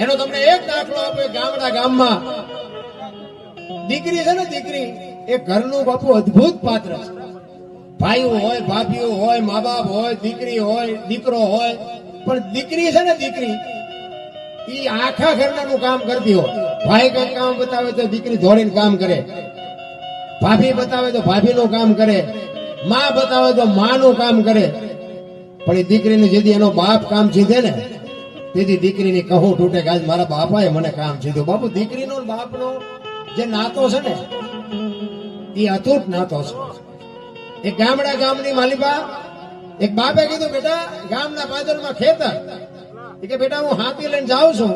એનો તમને એક દાખલો આપે, ગામડા ગામમાં દીકરી છે ને, દીકરી એ ઘરનું બાપુ અદ્ભુત પાત્ર છે. ભાઈઓ હોય, ભાભીઓ હોય, મા બાપ હોય, દીકરી હોય, દીકરો હોય, પણ દીકરી છે ને, દીકરી ઈ આખા ઘરનાનું કામ કરતી હોય. ભાઈ કઈ કામ બતાવે તો દીકરી દોડીને કામ કરે, ભાભી બતાવે તો ભાભીનું કામ કરે, માં બતાવે તો માનું કામ કરે. પણ એ દીકરીને જેથી એનો બાપ કામ સીધે ને, તેથી દીકરીની કહું તૂટે કે આજ મારા બાપાએ મને કામ સીધું. બાપુ દીકરીનો બાપનો જે નાતો છે ને, એ અતૂટ નાતો છે. એક ગામડા ગામની માલિકા એક બાપે કીધું, બેટા ગામના પાદરમાં ખેતર, કે બેટા હું હાથી લઈને જાઉં છું,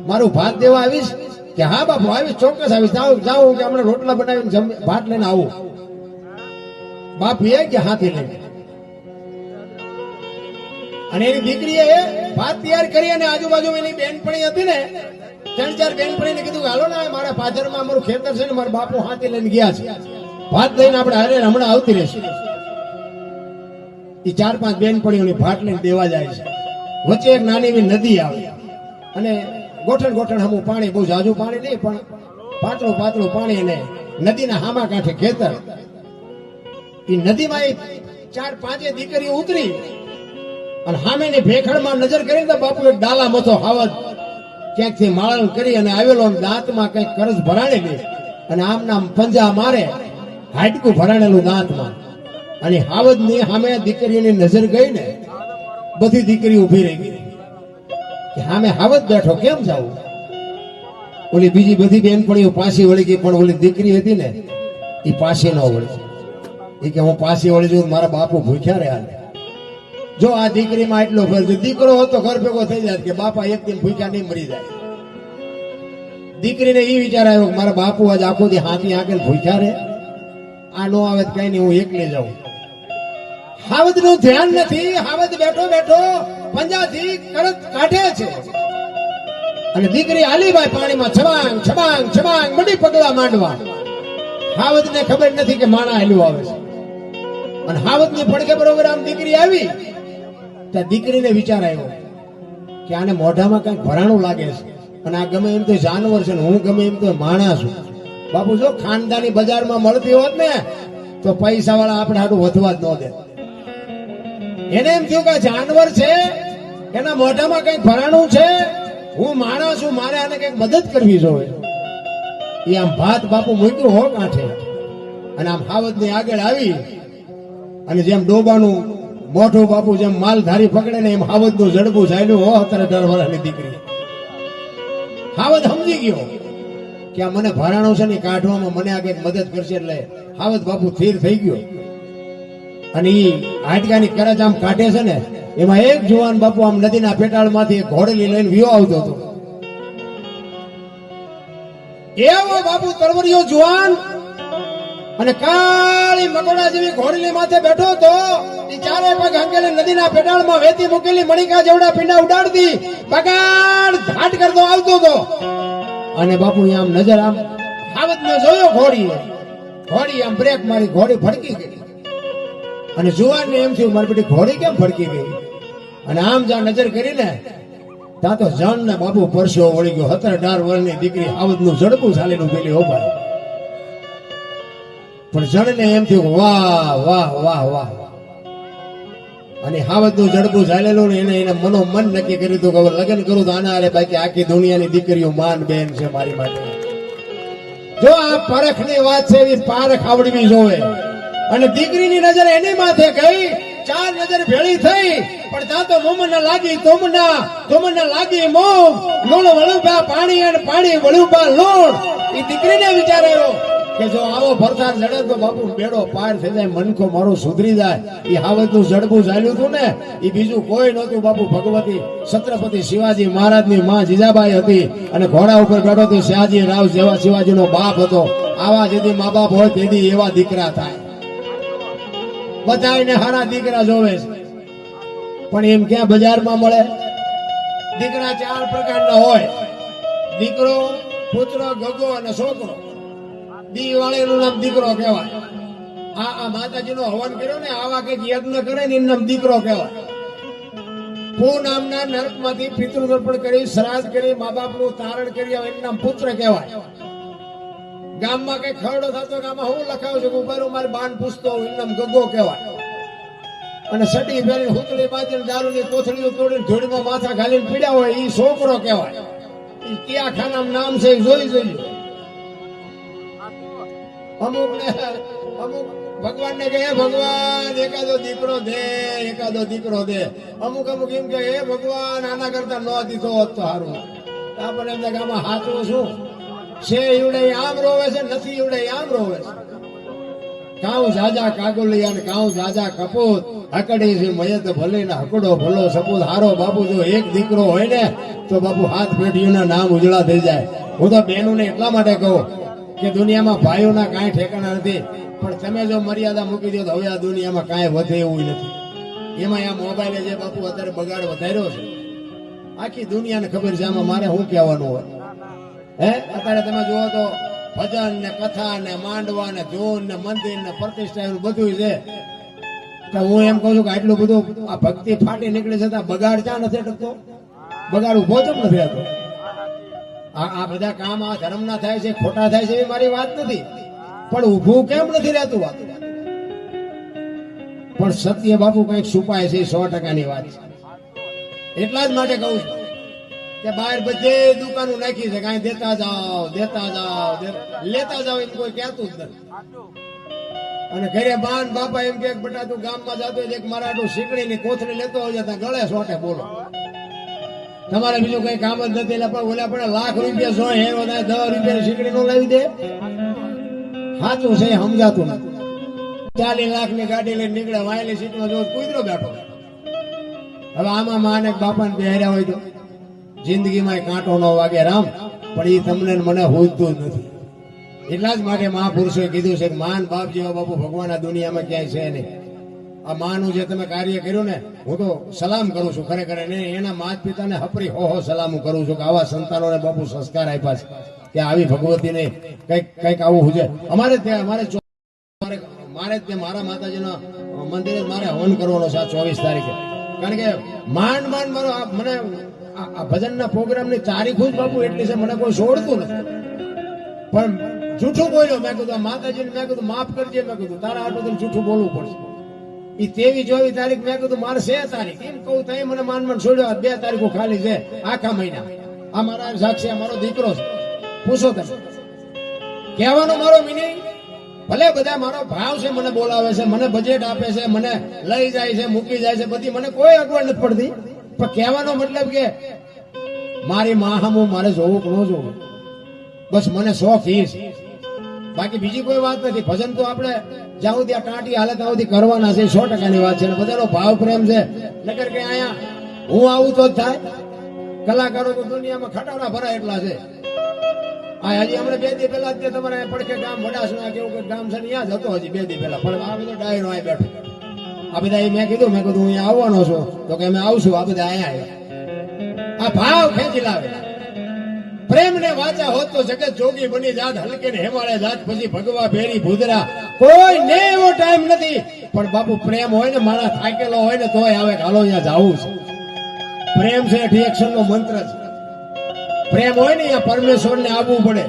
મારું ભાત દેવા આવીશ? કે હા બાપુ આવીશ, ચોક્કસ આવીશ. જાઉં કે હમણાં રોટલા બનાવીને ભાત લઈને આવું. બાપ એ કે હાથી લઈને, અને એની દીકરીએ ભાત તૈયાર કરી અને આજુબાજુ એની બેનપણી હતી ને, 3-4 બેનપણીને કીધું હાલો ને મારા પાદરમાં અમારું ખેતર છે ને, મારા બાપુ હાથી લઈને ગયા છે, ભાત લઈને આપણે હારે હમણાં આવતી રહેશે. એ 4-5 બેનપણીઓની ભાત લઈને દેવા જાય છે. વચ્ચે એક નાની એવી નદી આવે અને ગોઠણ ગોઠણ હમું પાણી, બહુ જાજુ પાણી નહીં પણ પાતળું પાતળું પાણી, અને નદીના હામા કાંઠે ખેતર. એ નદીમાં એ 4-5 દીકરીઓ ઉતરી અને સામેની ભેખડમાં નજર કરીને તો બાપુ એક ડાલા મથો હાવજ ક્યાંકથી માળણ કરી અને આવેલો, દાંતમાં કઈક કરજ ભરાણી ગઈ અને આમ નામ પંજા મારે, હાડકું ભરાણેલું દાંતમાં. અને હાવજ ની સામે દીકરીઓની નજર ગઈ ને, બધી દીકરી ઉભી રહી ગઈ કે સામે હાવજ બેઠો, કેમ જાવું? ઓલી બીજી બધી બેનપણીઓ પાછી વળી ગઈ, પણ ઓલી દીકરી હતી ને એ પાછી ન વળી. એ કે હું પાછી વળી જઉં, મારા બાપુ ભૂખ્યા રહ્યા. જો આ દીકરીમાં એટલો ફેર, દીકરો હતો ઘર ભેગો થઈ જાય કે બાપા એક દિન ભૂખ્યા નહીં મરી જાય. દીકરીને એ વિચાર આવ્યો કે મારા બાપુ આજ આખો દી હાથી આંકે ભૂખ્યા રે, આ નો આવે કઈ નહીં, હું એકલી જાઉં. હાવજ નું ધ્યાન નથી, હાવજ બેઠો બેઠો પંજાથી કરત કાઢે છે અને દીકરી આલીબાઈ પાણીમાં છબાંગ છબાંગ છબાંગ મડી પગલા માંડવા. હાવજ ને ખબર નથી કે માણા હેલું આવે છે. અને હાવજ ની પડકે બરોબર આમ દીકરી આવી ત્યાં દીકરીને વિચાર આવ્યો કે આને મોઢામાં કઈક ભરાણું લાગે છે, અને આ ગમે એમ તો જાનવર છે ને હું ગમે એમ તો માણસ છું. બાપુ જો ખાનદાની બજારમાં મળતી હોત ને તો પૈસા વાળા આપણે હાટું વધવા જ ન દે. એને એમ થયું કે જાનવર છે, એના મોઢામાં કઈક ભરાણું છે, હું માણસ છું, મારે આને કઈક મદદ કરવી જોઈએ. એ આમ ભાત બાપુ મૂક્યું હો કાંઠે અને આમ હાવજ ની આગળ આવી અને જેમ ડોબાનું મોઢું બાપુ જેમ માલધારી પકડે ને એમ હાવજ નું જડબું ચાલ્યું હો. 17-18 વર્ષની દીકરી હાવજ સમજી ગયો કે આ મને ભરાણું છે ને કાઢવામાં મને આ કઈક મદદ કરશે, એટલે હાવજ બાપુ સ્થિર થઈ ગયો. અને ઈ હાડકાની કરજ આમ કાઢે છે ને, એમાં એક જુવાન બાપુ આમ નદીના પેટાળમાંથી એક ઘોડલી લઈને વિયો આવતો હતો. એવો બાપુ તરવરિયો જુવાન અને કાળી મકોડા જેવી ઘોડલી માથે બેઠો હતો. એ ચારે પગ હંકેલી નદીના પેટાળમાં વેતી મૂકેલી મણિકા જેવડા પીંડા ઉડાડતી બગાડ ઘાટ કરતો આવતો હતો. અને બાપુ આમ નજર આમ હાવજ ને જોયો, ઘોડી આમ બ્રેક મારી, ઘોડી ફડકી ગઈ. અને જુવાન ને એમ થયું મારી બેટી ઘોડી કેમ ફડકી ગઈ. અને આમ જ્યાં નજર કરીને ત્યાં તો જણ ને બાપુ પરસ્યો વળી ગયો. 17-18 વર્ષની દીકરી હાવજ નું જડબું ચાલીનું પેલી ઓભાર. પણ જણ ને એમ થયું વાહ વાહ વાહ વાહ. અને હાવજ નું જડબું ચાલેલું ને એને મનો મન નક્કી કર્યું હતું કે હવે લગ્ન કરું તો આના હારે, બાકી આખી દુનિયાની દીકરીઓ માન બેન છે મારી માટે. જો આ પરખ ની વાત છે, એવી પારખ આવડવી જોવે. અને દીકરીની નજર એની માથે ગઈ, 4 નજર ભેળી થઈ, પણ ત્યાં તો મોમના લાગી તોમના લાગી મોમ, લૂણ વળુપા પાણી અને પાણી વળુપા લૂણ. એ દીકરીને વિચાર આવ્યો કે જો આવો ભરસાર જડે તો બાપુ બેડો પાર થઈ જાય, મનખો મારો સુધરી જાય. એ હાવજ નું જડબું ચાલ્યું હતું ને, એ બીજું કોઈ નહોતું બાપુ, ભગવતી છત્રપતિ શિવાજી મહારાજ ની માં જીજાબાઈ હતી અને ઘોડા ઉપર બેઠો હતો શિવાજી રાવ જેવા શિવાજી નો બાપ હતો. આવા જેથી મા બાપ હોય તેથી એવા દીકરા થાય. બધાને હારા દીકરા જોવે છે, પણ એમ ક્યાં બજારમાં મળે? દીકરા 4 પ્રકારના હોય, દીકરો, પુત્ર, ગગો અને છોકરો. દી વાળેનું નામ દીકરો કહેવાય. આ માતાજીનો હવન કર્યો ને, આવા કઈક યજ્ઞ કરે ને એનું નામ દીકરો કહેવાય. નામના નરકમાંથી પિતૃતર્પણ કરી શ્રાદ્ધ કરી મા બાપનું તારણ કરી હવે એનું નામ પુત્ર કહેવાય. ગામમાં કઈ ખરડો થતો ગામમાં હું લખાવું છું ઉભારું મારી બાન પૂછતો એનું નામ ગગો કહેવાય. અને સટી ફેરી હુતળી બાંધીને દારૂની કોથળીઓ તોડીને ધૂળમાં માથા ઘાલીને પીડ્યા હોય એ છોકરો કહેવાય. એ કયા ખાનામાં નામ છે એ જોઈ જોઈએ. અમુક ભગવાનને કહે ભગવાન એકાદો દીકરો દે. અમુક એમ કે હે ભગવાન આના કરતા ન દીધો હોત તો સારું. આપણને એમ ગામમાં હાચું શું છે ઈવડે આમ રોવે છે નથી ઈવડે આમ રોવે છે. કાઉ જાજા કાગોલિયા ને કાઉ જાજા કપૂત હકડી છે મયત ભલે ને હકડો ભલો સપૂત હારો. બાપુ જો એક દીકરો હોય ને તો બાપુ હાથ પેઢીઓના નામ ઉજળા થઈ જાય. હું તો બહેનોને એટલા માટે કહું કે દુનિયામાં ભાઈઓના કાંઈ ઠેકાણા નથી, પણ તમે જો મર્યાદા મૂકી દો તો હવે આ દુનિયામાં કાંઈ વધે એવું નથી. એમાં આ મોબાઈલે જે બાપુ અત્યારે બગાડ વધાર્યો છે આખી દુનિયાને ખબર છે. આમાં મારે શું કહેવાનું હોય હે? અત્યારે તમે જુઓ તો ભજન ને કથા ને માંડવા ને ધૂન ને મંદિર ને પ્રતિષ્ઠા બધું છે. તો હું એમ કહું છું કે આટલું બધું આ ભક્તિ ફાટી નીકળે છે તો બગાડ ક્યાં નથી ટકતો? બગાડ ઉભો જ નથી થતો. આ બધા કામ આ ધર્મના થાય છે ખોટા થાય છે એ મારી વાત નથી, પણ ઊભું કેમ નથી રહેતું? વાત પણ સત્ય બાપુ કઈક છુપાય છે 100%ની વાત છે. એટલા જ માટે કહું છું કે બહાર બધે દુકાનો નાખી છે કાંઈ દેતા જાઓ લેતા જાઓ એમ કોઈ કહેતું જ નથી. અને ઘરે બાન બાપા એમ કે બેટા તું ગામમાં જતો એક મારાટું શીકડીની કોથળી લેતો હોય ત્યાં ગળે સોટે બોલો. તમારે બીજું કઈ કામ જ નથી એટલે પણ ઓલા પણ લાખ રૂપિયા સો હે 10 રૂપિયાની શીકડી નો લાવી દે. સાચું છે સમજાતું નથી. 40 લાખની ગાડી લઈને નીકળે વાયેલી સીટમાં જો કૂતરો બેઠો. હવે આમાં માને બાપાને બેહર્યા હોય તો જિંદગીમાં કાંટો ન વાગે રામ, પણ એ તમને મને હોજતું જ નથી. એટલા જ માટે મહાપુરુષોએ કીધું છે કે માન બાપ જેવા બાપુ ભગવાન આ દુનિયામાં ક્યાંય છે નહીં. આ માનું જે તમે કાર્ય કર્યું ને હું તો સલામ કરું છું ખરેખર. એના માતા પિતાને હપરી હો સલામ કરું છું કે આવા સંતાનોને બાપુ સંસ્કાર આપ્યા છે કે આવી ભગવતીને કઈક આવું છે. અમારે ત્યાં મારે મારા માતાજીના મંદિરે મારે હવન કરવાનો છે આ 24 તારીખે. કારણ કે માંડ મારો મને આ ભજનના પ્રોગ્રામની તારીખ જ બાપુ એટલી છે મને કોઈ છોડતું નથી. પણ જૂઠું બોલ્યો મેં કીધું માતાજીને મેં કીધું માફ કરજે. મેં કીધું તારા આટલું જૂઠું બોલવું પડશે. એ 23-24 તારીખ મેં કીધું મારે 6 તારીખ એમ કહું તો મને માન છોડ્યો. 2 તારીખો ખાલી છે આખા મહિના. આ મારા સાક્ષી મારો દીકરો છે. પૂછો તમે કહેવાનો મારો મિનિંગ ભલે બધા મારો ભાવ છે મને બોલાવે છે મને બજેટ આપે છે મને લઈ જાય છે મૂકી જાય છે બધી મને કોઈ અગવડ નથી પડતી, પણ કહેવાનો મતલબ કે મારી માહમું મારે જોવું કે ન જોવું બસ મને શોખ એ છે. બાકી બીજી કોઈ વાત નથી. ભજન તો આપણે જ્યાં ત્યાં ટાંટી હાલે ત્યાં સુધી કરવાના છે 100%ની વાત છે. બધાનો ભાવ પ્રેમ છે. નકર કે અહીંયા હું આવું તો જ થાય. કલાકારો તો દુનિયામાં ખટારા ભરાય એટલા છે. હા હજી હમણાં 2 દી પહેલા તમારે પડખે ગામ વડાસણા કેવું કે ગામ છે ત્યાં જ હતો હજી 2 દી પહેલા. પણ આ બધો ડાયરો અહીં બેઠો. આ બધા મેં કીધું હું અહીંયા આવવાનો છું તો કે અમે આવશું. આ બધા અહીંયા આવ્યા. આ ભાવ ખેંચી લાવે. પ્રેમ ને વાચા હોત તો જગત જોગી બની જાત હલકે ને હેમાળે જાત પછી ભગવા ભેરી ભૂદરા કોઈ ને એવો ટાઈમ નથી. પણ બાપુ પ્રેમ હોય ને માણસ થાકેલો હોય ને તોય આવે હાલો અહીંયા જાવું છે. પ્રેમ છે રિએક્શન નો મંત્ર છે. પ્રેમ હોય ને અહીંયા પરમેશ્વર ને આવવું પડે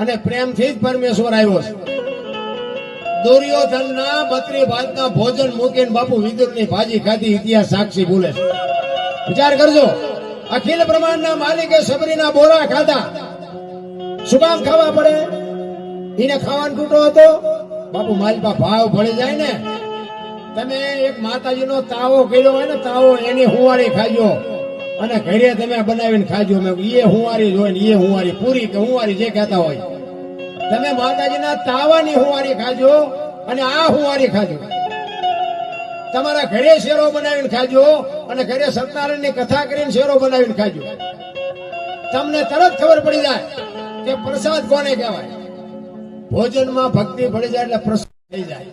અને પ્રેમથી જ પરમેશ્વર આવ્યો છે. દુર્યોધનના 32 ભાતના ભોજન મૂકીને બાપુ વિદુરની ભાજી ખાધી ઇતિહાસ સાક્ષી બોલે છે. વિચાર કરજો. અખિલ બ્રહ્માંડના માલિકે સબરીના બોરા ખાધા. શું કામ ખાવા પડે? એને ખાવાનો તૂટો હતો બાપુ. માલપા ભાવ ભળી જાય ને. તમે એક માતાજીનો તાવો કર્યો હોય ને તાવો એની હુંવારી ખાજો અને ઘરે તમે બનાવીને ખાજો. મેં એ હુંવારી જોઈ ને એ હુંવારી પૂરી કે હુંવારી જે કહેતા હોય તમે માતાજીના તાવાની હુંવારી ખાજો અને આ હુંવારી ખાજો. તમારા ઘરે શેરો બનાવીને ખાજો અને ઘરે સત્યનારાયણની કથા કરીને શેરો બનાવીને ખાજો. તમને તરત ખબર પડી જાય કે પ્રસાદ કોને કહેવાય. ભોજનમાં ભક્તિ ભળી જાય એટલે પ્રસાદ થઈ જાય.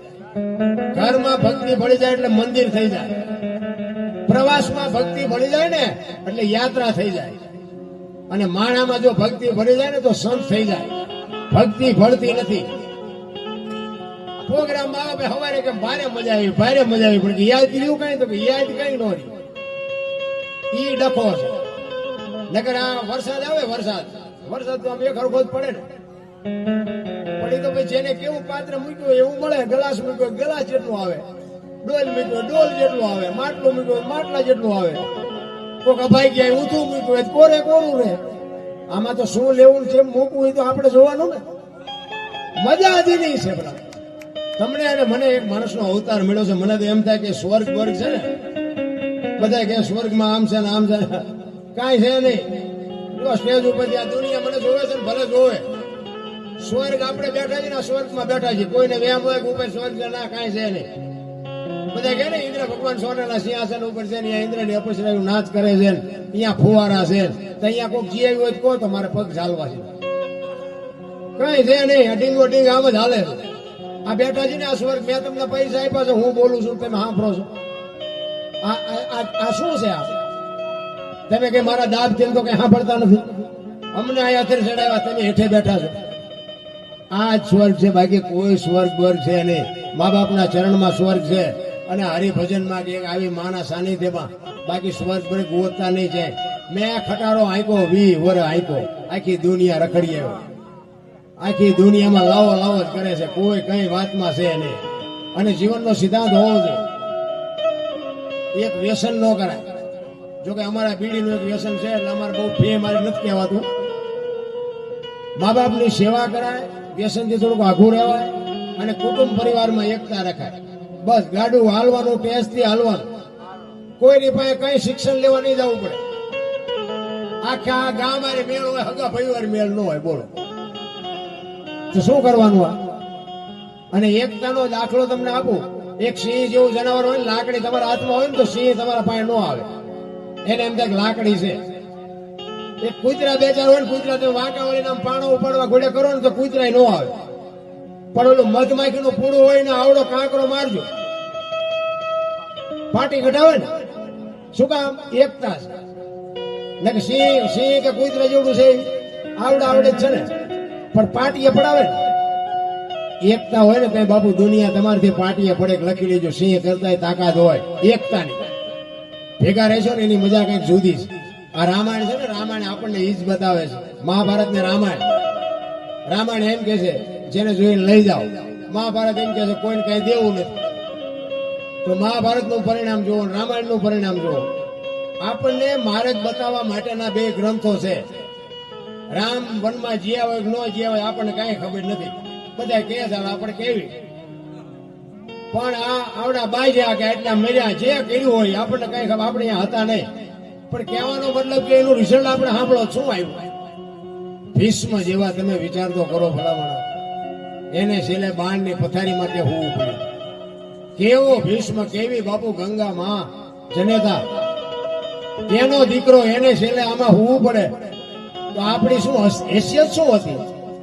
ઘરમાં ભક્તિ ભળી જાય એટલે મંદિર થઈ જાય. પ્રવાસમાં ભક્તિ ભળી જાય ને એટલે યાત્રા થઈ જાય. અને માણામાં જો ભક્તિ ભળી જાય ને તો સંત થઈ જાય. ભક્તિ ભળતી નથી. પ્રોગ્રામ આવે હવારે કે ભારે મજા આવી પણ યાદ કર્યું કઈ તો કે યાદ કઈ ન રહ્યું. ઈ ડખો છે. નકર આ વરસાદ આવે, વરસાદ તો આમ એક હરખો જ પડે ને. પડી તો ભાઈ જેને કેવું પાત્ર મૂક્યું એવું મળે. ગ્લાસ મૂક્યો ગ્લાસ જેટલું આવે, ડોલ મૂક્યો ડોલ જેટલું આવે, માટલું મૂક્યું માટલા જેટલું આવે. કોક અભાઈ ગયા ઊંધું મૂક્યું હોય કોરે કોરું રહે. આમાં તો શું લેવું છે મૂકવું એ તો આપણે જોવાનું ને. મજા આજી નહીં છે બધા. તમને અને મને એક માણસનો અવતાર મળ્યો છે. મને તો એમ થાય કે સ્વર્ગ વર્ગ છે ને, બધા કે સ્વર્ગમાં આમ છે ને આમ છે, કાંઈ છે નહીં. સ્ટેજ ઉપર આ દુનિયા મને જોવે છે ને ભલે જોવે. સ્વર્ગ આપણે બેઠા છીએ ને સ્વર્ગમાં બેઠા છીએ. કોઈને વ્યામ હોય કે ઉપર સ્વર્ગ છે ના, કાંઈ છે નહીં. બધા કહે ને ઇન્દ્ર ભગવાન સોનાના સિંહાસન ઉપર છે ને ઇન્દ્રની અપસરાયું નાચ કરે છે ને અહીંયા ફુવારા છે તો અહીંયા કોઈક જીવ્યું હોય તો કહો તો મારે પગ ચાલવા છે. કઈ છે નહીં. ડીંગો ડીંગ આમ જ હાલે. આ બેઠા છે ને આ સ્વર્ગ. મેં તમને પૈસા આપ્યા છે, હું બોલું છું, તમે સાંભળો છો. આ શું છે? આ તમે કે મારા દાબ તેમ તો કઈ સાંભળતા નથી. અમને અહીંયા અત્યારે ચડાવ્યા, તમે હેઠે બેઠા છો. આ જ સ્વર્ગ છે, બાકી કોઈ સ્વર્ગ વર્ગ છે નહીં. મા બાપના ચરણમાં સ્વર્ગ છે અને હરિભજનમાં કે આવી માના સાનિધ્યમાં. બાકી સ્વર્ગ વર્ગ ગોતતા નહીં જાય. મેં આ ખટારો આંક્યો 20 વર્ષ આંક્યો. આખી દુનિયા રખડી આવ્યો. આખી દુનિયામાં લાવો લાવો જ કરે છે. કોઈ કઈ વાતમાં છે નહીં. અને જીવનનો સિદ્ધાંત હોવો જોઈએ, એક વ્યસન ન કરાય. જોકે અમારા બીડીનું એક વ્યસન છે એટલે અમારે બહુ ફે મારી નથી કહેવાતું. મા બાપની સેવા કરાય, વ્યસનથી થોડુંક આઘું રહેવાય અને કુટુંબ પરિવારમાં એકતા રખાય. બસ ગાડું હાલવાનું, ટેસ્ટથી હાલવાનું. કોઈની પાસે કઈ શિક્ષણ લેવા નહીં જવું પડે. આખા ગામ મારે મેળ હોય, હગા પરિવાર મેળ ન હોય. બોલો તો શું કરવાનું? આ અને એકતાનો દાખલો તમને આપું. એક સિંહ જેવું જનાવર હોય ને, લાકડી તમારા હાથમાં હોય ને તો સિંહ તમારા પાસે ન આવે. એને એમ થાય લાકડી છે. એક કૂતરા બે ચાર હોય ને, કૂતરા તમે વાંકા વળીને આમ પાણો ઉપાડવા ઘોડે કરો ને તો કૂતરા ન આવે. પણ ઓલું મધમાખીનું પૂરું હોય ને આવડો કાંકરો મારજો, પાટી ઘટાવે ને. શું કામ? એકતા છે. ને કે સિંહ કે કૂતરા જેવડું છે આવડે જ છે ને, પણ પાટીએ પડાવે ને. એકતા હોય ને કઈ બાપુ દુનિયા તમારથી પાટીએ પડે. લખી લેજો, સિંહ કરતા તાકાત હોય એકતાની. ભેગા રહેશો ને એની મજા કઈક જુદી છે. આ રામાયણ છે ને, રામાયણ આપણને ઈ જ બતાવે છે. મહાભારત ને રામાયણ એમ કે છે જેને જોઈને લઈ જાઓ. મહાભારત એમ કે છે કોઈને કઈ દેવું નથી. તો મહાભારત નું પરિણામ જુઓ, રામાયણ નું પરિણામ જુઓ. આપણને માર્ગ બતાવવા માટેના બે ગ્રંથો છે. રામ વનમાં જીયા હોય કે ન જીયા હોય આપણને કઈ ખબર નથી. બધા કે છે આપણે કેવી, પણ આ આવડા બાજ્યા કે એટલા મર્યા, જે કર્યું હોય આપણને કઈ ખબર. આપણે અહીંયા હતા નહીં, પણ કહેવાનો મતલબ કે એનું રિઝલ્ટ આપણે સાંભળો શું આવ્યું. ભીષ્મ જેવા તમે વિચાર તો કરો ભલામણા. એને છેલ્લે બાણની પથારીમાં કે હોવું પડ્યું. કેવો ભીષ્મ, કેવી બાપુ ગંગા માં જનેતા, એનો દીકરો, એને છેલ્લે આમાં હોવું પડે તો આપણી શું હેસિયત શું હતી?